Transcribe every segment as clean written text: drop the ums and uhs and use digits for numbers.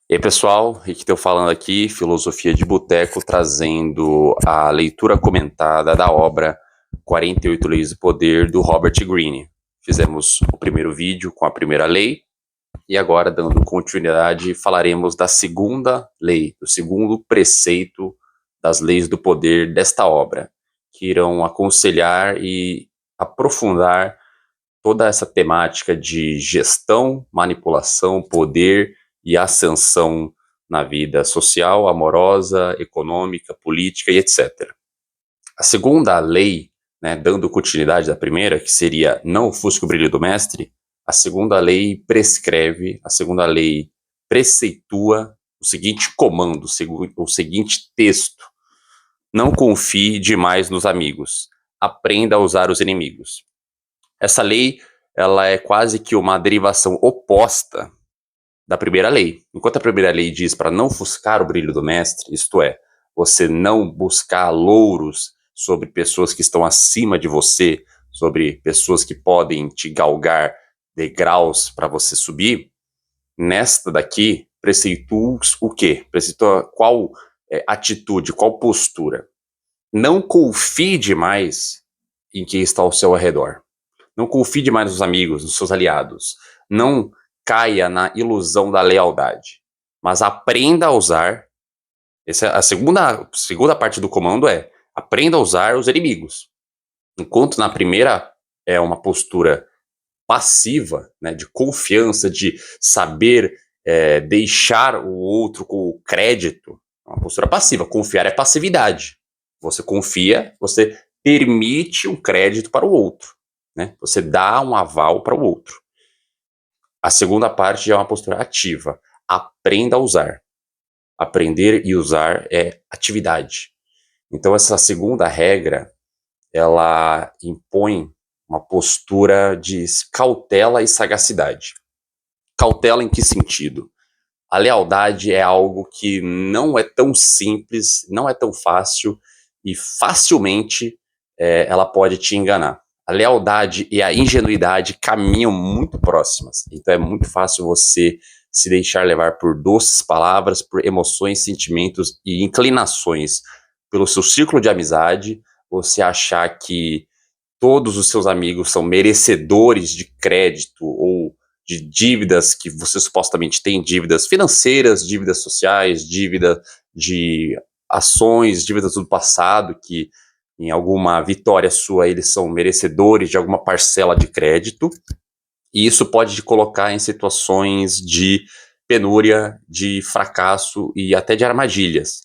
E aí, pessoal, Rick Teu falando aqui, Filosofia de Boteco, trazendo a leitura comentada da obra 48 Leis do Poder, do Robert Greene. Fizemos o primeiro vídeo com a primeira lei, e agora, dando continuidade, falaremos da segunda lei, do segundo preceito das leis do poder desta obra, que irão aconselhar e aprofundar toda essa temática de gestão, manipulação, poder e ascensão na vida social, amorosa, econômica, política e etc. A segunda lei, dando continuidade da primeira, que seria não ofusque o brilho do mestre, a segunda lei prescreve, a segunda lei preceitua o seguinte comando, o seguinte texto: não confie demais nos amigos, aprenda a usar os inimigos. Essa lei, ela é quase que uma derivação oposta da primeira lei. Enquanto a primeira lei diz para não ofuscar o brilho do mestre, isto é, você não buscar louros sobre pessoas que estão acima de você, sobre pessoas que podem te galgar degraus para você subir, nesta daqui, preceitua o quê? Preceitua qual atitude, qual postura? Não confie demais em quem está ao seu redor. Não confie demais nos amigos, nos seus aliados. Não caia na ilusão da lealdade. Mas aprenda a usar. Essa é a segunda parte do comando aprenda a usar os inimigos. Enquanto na primeira é uma postura passiva, de confiança, de saber deixar o outro com o crédito. É uma postura passiva. Confiar é passividade. Você confia, você permite um crédito para o outro. Você dá um aval para o outro. A segunda parte é uma postura ativa. Aprenda a usar. Aprender e usar é atividade. Então, essa segunda regra, ela impõe uma postura de cautela e sagacidade. Cautela em que sentido? A lealdade é algo que não é tão simples, não é tão fácil e facilmente ela pode te enganar. A lealdade e a ingenuidade caminham muito próximas. Então é muito fácil você se deixar levar por doces palavras, por emoções, sentimentos e inclinações pelo seu círculo de amizade, você achar que todos os seus amigos são merecedores de crédito ou de dívidas que você supostamente tem, dívidas financeiras, dívidas sociais, dívida de ações, dívidas do passado, que em alguma vitória sua eles são merecedores de alguma parcela de crédito, e isso pode te colocar em situações de penúria, de fracasso e até de armadilhas,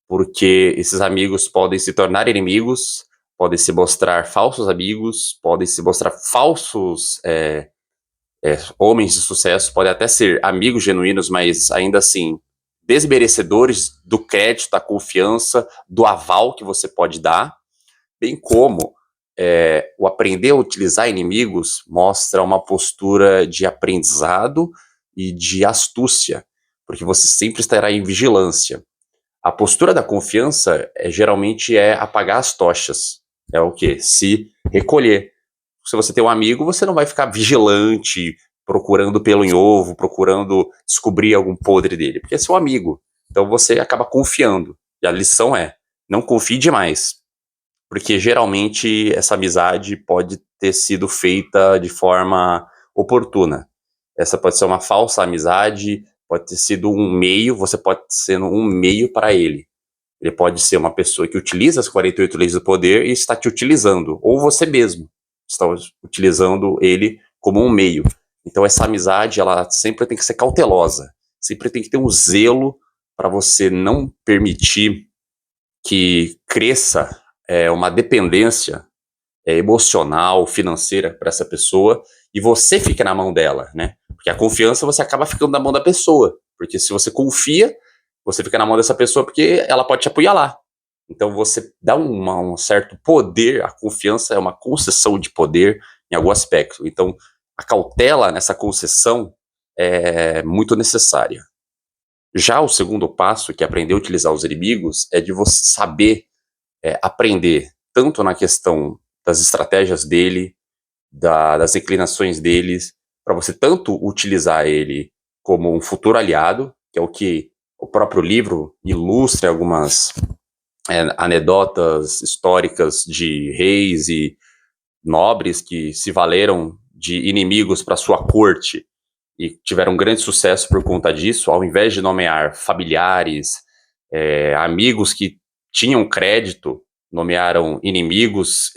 porque esses amigos podem se tornar inimigos, podem se mostrar falsos amigos, podem se mostrar falsos homens de sucesso, podem até ser amigos genuínos, mas ainda assim desmerecedores do crédito, da confiança, do aval que você pode dar, bem como o aprender a utilizar inimigos mostra uma postura de aprendizado e de astúcia, porque você sempre estará em vigilância. A postura da confiança geralmente é apagar as tochas. É o quê? Se recolher. Se você tem um amigo, você não vai ficar vigilante, procurando pelo em ovo, procurando descobrir algum podre dele, porque é seu amigo. Então você acaba confiando. E a lição é, não confie demais, porque geralmente essa amizade pode ter sido feita de forma oportuna. Essa pode ser uma falsa amizade, pode ter sido um meio, você pode ser um meio para ele. Ele pode ser uma pessoa que utiliza as 48 leis do poder e está te utilizando, ou você mesmo está utilizando ele como um meio. Então essa amizade, ela sempre tem que ser cautelosa, sempre tem que ter um zelo para você não permitir que cresça uma dependência emocional, financeira para essa pessoa, e você fica na mão dela, Porque a confiança você acaba ficando na mão da pessoa, porque se você confia, você fica na mão dessa pessoa porque ela pode te apunhalar. Então você dá um certo poder, a confiança é uma concessão de poder em algum aspecto. Então a cautela nessa concessão é muito necessária. Já o segundo passo, que é aprender a utilizar os inimigos, é de você saber aprender tanto na questão das estratégias dele, das inclinações deles, para você tanto utilizar ele como um futuro aliado, que é o que o próprio livro ilustra algumas anedotas históricas de reis e nobres que se valeram de inimigos para sua corte e tiveram grande sucesso por conta disso, ao invés de nomear familiares, amigos que tinham crédito, nomearam inimigos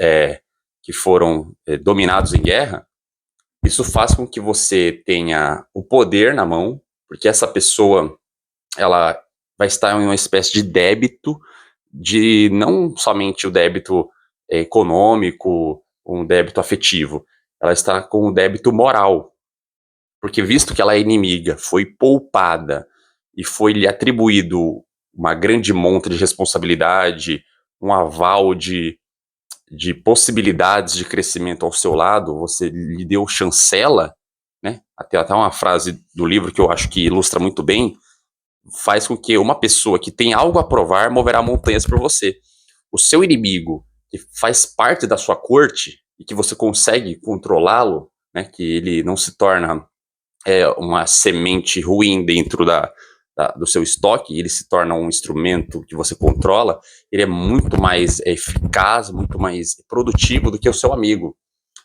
que foram dominados em guerra. Isso faz com que você tenha o poder na mão, porque essa pessoa ela vai estar em uma espécie de débito, de não somente o débito econômico, um débito afetivo, ela está com um débito moral, porque visto que ela é inimiga, foi poupada e foi lhe atribuído uma grande monta de responsabilidade, um aval de possibilidades de crescimento ao seu lado, você lhe deu chancela, né? Até uma frase do livro que eu acho que ilustra muito bem, faz com que uma pessoa que tem algo a provar moverá montanhas por você. O seu inimigo, que faz parte da sua corte e que você consegue controlá-lo, né? Que ele não se torna uma semente ruim dentro do seu estoque, ele se torna um instrumento que você controla, ele é muito mais eficaz, muito mais produtivo do que o seu amigo.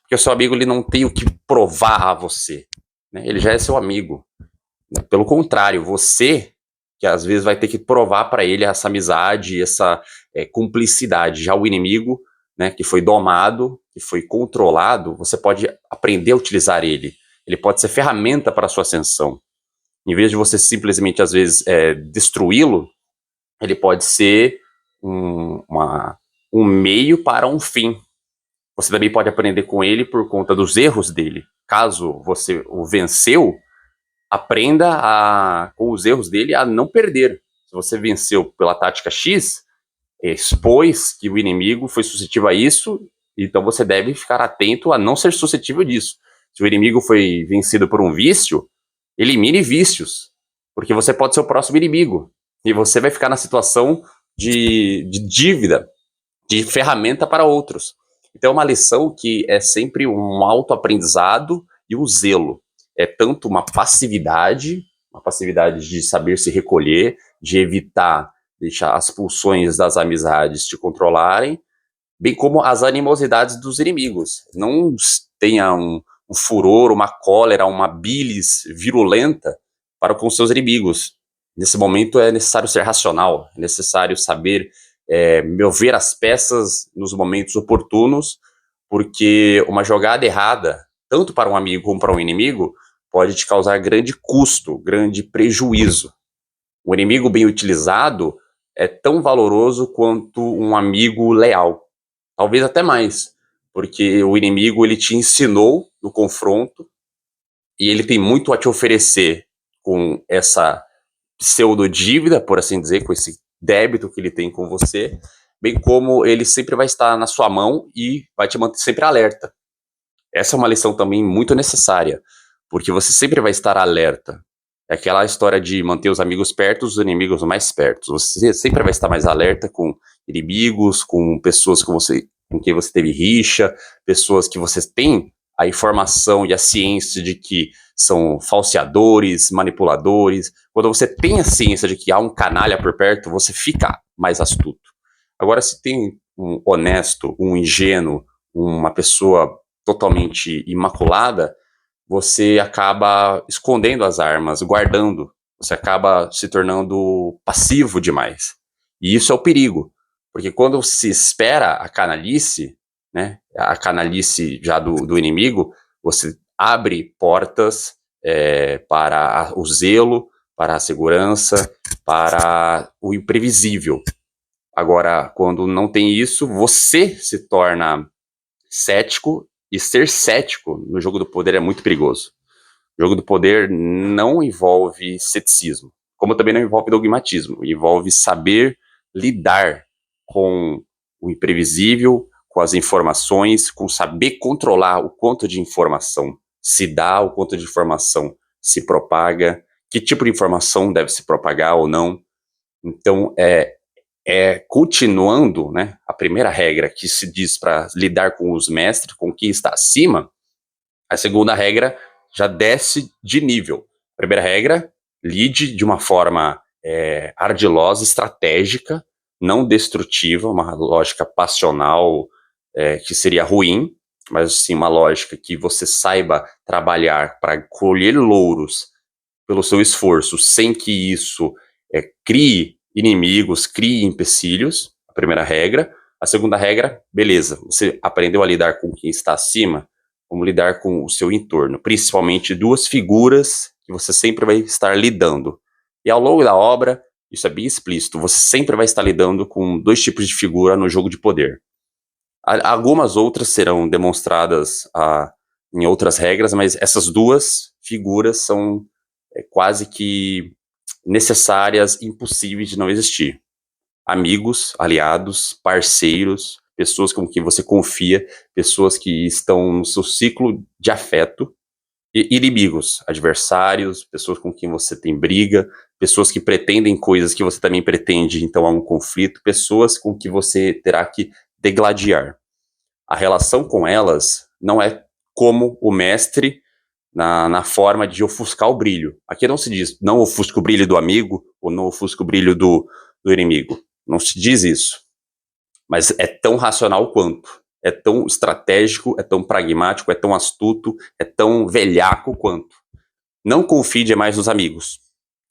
Porque o seu amigo ele não tem o que provar a você, né? Ele já é seu amigo. Né? Pelo contrário, você que às vezes vai ter que provar para ele essa amizade, essa cumplicidade. Já o inimigo, né, que foi domado, que foi controlado, você pode aprender a utilizar ele. Ele pode ser ferramenta para a sua ascensão. Em vez de você simplesmente, às vezes, destruí-lo, ele pode ser um meio para um fim. Você também pode aprender com ele por conta dos erros dele. Caso você o venceu, aprenda com os erros dele a não perder. Se você venceu pela tática X, expôs que o inimigo foi suscetível a isso, então você deve ficar atento a não ser suscetível disso. Se o inimigo foi vencido por um vício, elimine vícios, porque você pode ser o próximo inimigo. E você vai ficar na situação de dívida, de ferramenta para outros. Então é uma lição que é sempre um autoaprendizado e um zelo. É tanto uma passividade de saber se recolher, de evitar deixar as pulsões das amizades te controlarem, bem como as animosidades dos inimigos. Não tenha um furor, uma cólera, uma bilis virulenta para com seus inimigos. Nesse momento é necessário ser racional, é necessário saber mover as peças nos momentos oportunos, porque uma jogada errada, tanto para um amigo como para um inimigo, pode te causar grande custo, grande prejuízo. O inimigo bem utilizado é tão valoroso quanto um amigo leal. Talvez até mais, porque o inimigo ele te ensinou no confronto e ele tem muito a te oferecer com essa pseudo-dívida, por assim dizer, com esse débito que ele tem com você, bem como ele sempre vai estar na sua mão e vai te manter sempre alerta. Essa é uma lição também muito necessária, porque você sempre vai estar alerta. É aquela história de manter os amigos perto, os inimigos mais perto. Você sempre vai estar mais alerta com inimigos, com pessoas com quem você teve rixa, pessoas que você tem a informação e a ciência de que são falseadores, manipuladores. Quando você tem a ciência de que há um canalha por perto, você fica mais astuto. Agora, se tem um honesto, um ingênuo, uma pessoa totalmente imaculada, você acaba escondendo as armas, guardando. Você acaba se tornando passivo demais. E isso é o perigo. Porque quando se espera a canalice, né, a canalice já do inimigo, você abre portas para o zelo, para a segurança, para o imprevisível. Agora, quando não tem isso, você se torna cético, e ser cético no jogo do poder é muito perigoso. O jogo do poder não envolve ceticismo, como também não envolve dogmatismo, envolve saber lidar com o imprevisível, com as informações, com saber controlar o quanto de informação se dá, o quanto de informação se propaga, que tipo de informação deve se propagar ou não. Então, continuando, né, a primeira regra que se diz para lidar com os mestres, com quem está acima, a segunda regra já desce de nível. Primeira regra, lide de uma forma ardilosa, estratégica, não destrutiva, uma lógica passional que seria ruim, mas sim uma lógica que você saiba trabalhar para colher louros pelo seu esforço, sem que isso crie inimigos, crie empecilhos, a primeira regra. A segunda regra, beleza, você aprendeu a lidar com quem está acima, como lidar com o seu entorno, principalmente duas figuras que você sempre vai estar lidando. E ao longo da obra, isso é bem explícito, você sempre vai estar lidando com dois tipos de figura no jogo de poder. Algumas outras serão demonstradas em outras regras, mas essas duas figuras são quase que necessárias, impossíveis de não existir. Amigos, aliados, parceiros, pessoas com quem você confia, pessoas que estão no seu ciclo de afeto, e inimigos, adversários, pessoas com quem você tem briga, pessoas que pretendem coisas que você também pretende, então há um conflito, pessoas com que você terá que degladiar. A relação com elas não é como o mestre na forma de ofuscar o brilho. Aqui não se diz não ofusca o brilho do amigo ou não ofusca o brilho do inimigo. Não se diz isso. Mas é tão racional quanto. É tão estratégico, é tão pragmático, é tão astuto, é tão velhaco quanto. Não confie demais nos amigos,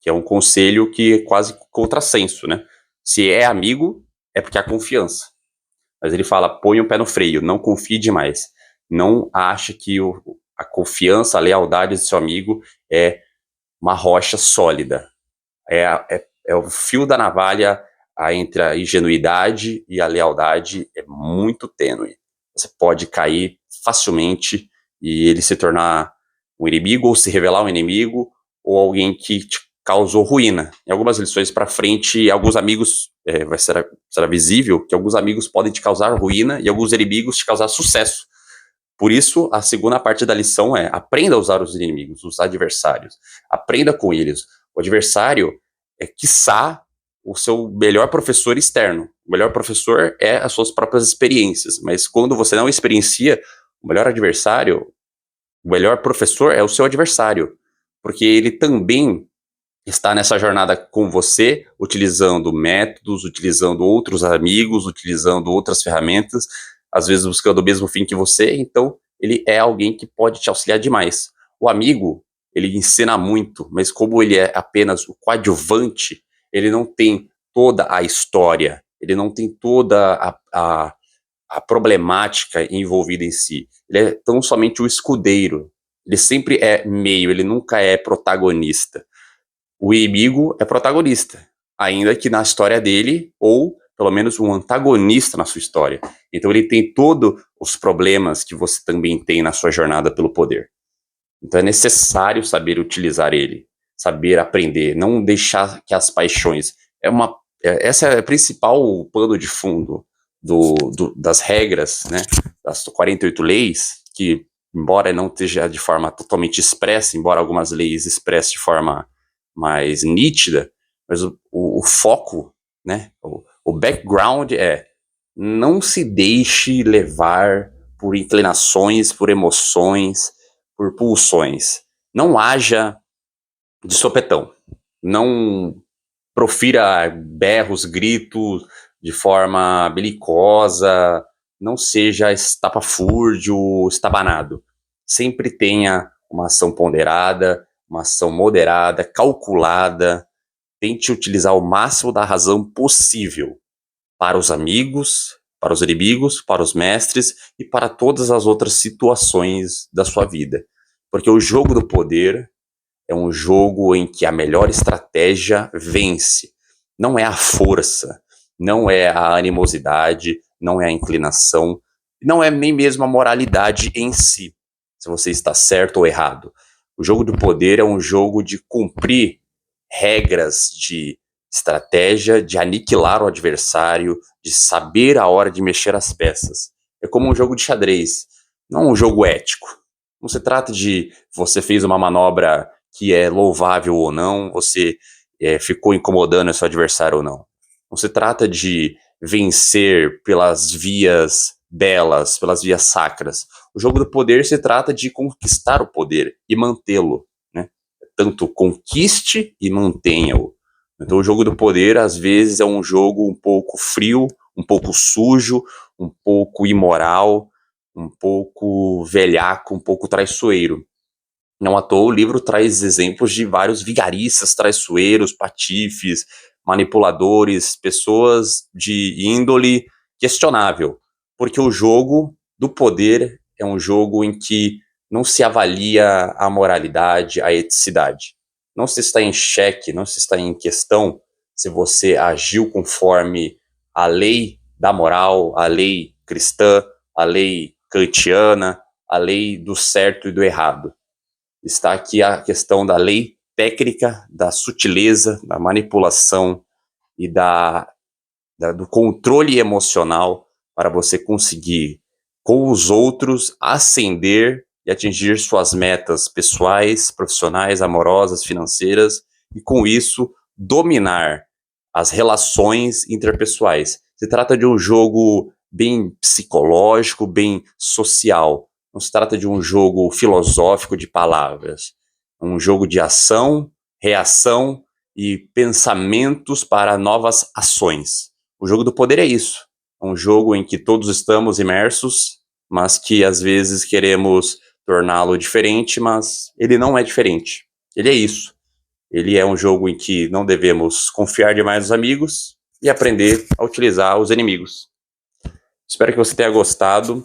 que é um conselho que é quase contrassenso, né? Se é amigo, é porque há confiança. Mas ele fala, põe o pé no freio, não confie demais. Não ache que a confiança, a lealdade do seu amigo é uma rocha sólida. É o fio da navalha entre a ingenuidade e a lealdade é muito tênue. Você pode cair facilmente e ele se tornar um inimigo ou se revelar um inimigo ou alguém que te causou ruína. Em algumas lições para frente, alguns amigos, será visível que alguns amigos podem te causar ruína e alguns inimigos te causar sucesso. Por isso, a segunda parte da lição é aprenda a usar os inimigos, os adversários. Aprenda com eles. O adversário é, quiçá, o seu melhor professor externo. O melhor professor é as suas próprias experiências. Mas quando você não experiencia, o melhor adversário, o melhor professor é o seu adversário. Porque ele também está nessa jornada com você, utilizando métodos, utilizando outros amigos, utilizando outras ferramentas, às vezes buscando o mesmo fim que você, então ele é alguém que pode te auxiliar demais. O amigo, ele ensina muito, mas como ele é apenas o coadjuvante, ele não tem toda a história, ele não tem toda a problemática envolvida em si. Ele é tão somente o escudeiro. Ele sempre é meio, ele nunca é protagonista. O inimigo é protagonista, ainda que na história dele, ou pelo menos um antagonista na sua história. Então ele tem todos os problemas que você também tem na sua jornada pelo poder. Então é necessário saber utilizar ele, saber aprender, não deixar que as paixões... essa é a principal pano de fundo das regras, né, das 48 leis, que embora não esteja de forma totalmente expressa, embora algumas leis expressem de forma mais nítida, mas o foco, né, o background é não se deixe levar por inclinações, por emoções, por pulsões. Não haja de sopetão. Não profira berros, gritos de forma belicosa. Não seja estapafúrdio, estabanado. Sempre tenha uma ação ponderada, uma ação moderada, calculada. Tente utilizar o máximo da razão possível para os amigos, para os inimigos, para os mestres e para todas as outras situações da sua vida. Porque o jogo do poder é um jogo em que a melhor estratégia vence. Não é a força, não é a animosidade, não é a inclinação, não é nem mesmo a moralidade em si, se você está certo ou errado. O jogo do poder é um jogo de cumprir regras de estratégia, de aniquilar o adversário, de saber a hora de mexer as peças. É como um jogo de xadrez, não um jogo ético. Não se trata de você fez uma manobra que é louvável ou não, você ficou incomodando o seu adversário ou não. Não se trata de vencer pelas vias belas, pelas vias sacras. O jogo do poder se trata de conquistar o poder e mantê-lo, né? Portanto, conquiste e mantenha-o. Então, o jogo do poder, às vezes, é um jogo um pouco frio, um pouco sujo, um pouco imoral, um pouco velhaco, um pouco traiçoeiro. Não à toa, o livro traz exemplos de vários vigaristas, traiçoeiros, patifes, manipuladores, pessoas de índole questionável. Porque o jogo do poder é um jogo em que não se avalia a moralidade, a eticidade. Não se está em xeque, não se está em questão se você agiu conforme a lei da moral, a lei cristã, a lei kantiana, a lei do certo e do errado. Está aqui a questão da lei técnica, da sutileza, da manipulação e do controle emocional para você conseguir, com os outros, ascender e atingir suas metas pessoais, profissionais, amorosas, financeiras, e com isso dominar as relações interpessoais. Se trata de um jogo bem psicológico, bem social. Não se trata de um jogo filosófico de palavras. É um jogo de ação, reação e pensamentos para novas ações. O jogo do poder é isso. É um jogo em que todos estamos imersos, mas que às vezes queremos torná-lo diferente, mas ele não é diferente. Ele é isso. Ele é um jogo em que não devemos confiar demais nos amigos e aprender a utilizar os inimigos. Espero que você tenha gostado.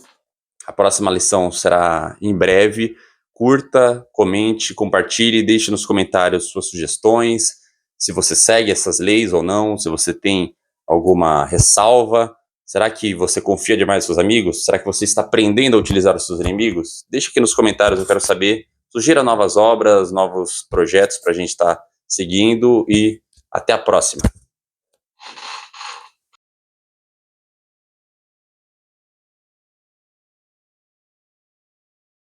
A próxima lição será em breve. Curta, comente, compartilhe, deixe nos comentários suas sugestões, se você segue essas leis ou não, se você tem alguma ressalva. Será que você confia demais nos seus amigos? Será que você está aprendendo a utilizar os seus inimigos? Deixe aqui nos comentários, eu quero saber. Sugira novas obras, novos projetos para a gente estar seguindo e até a próxima.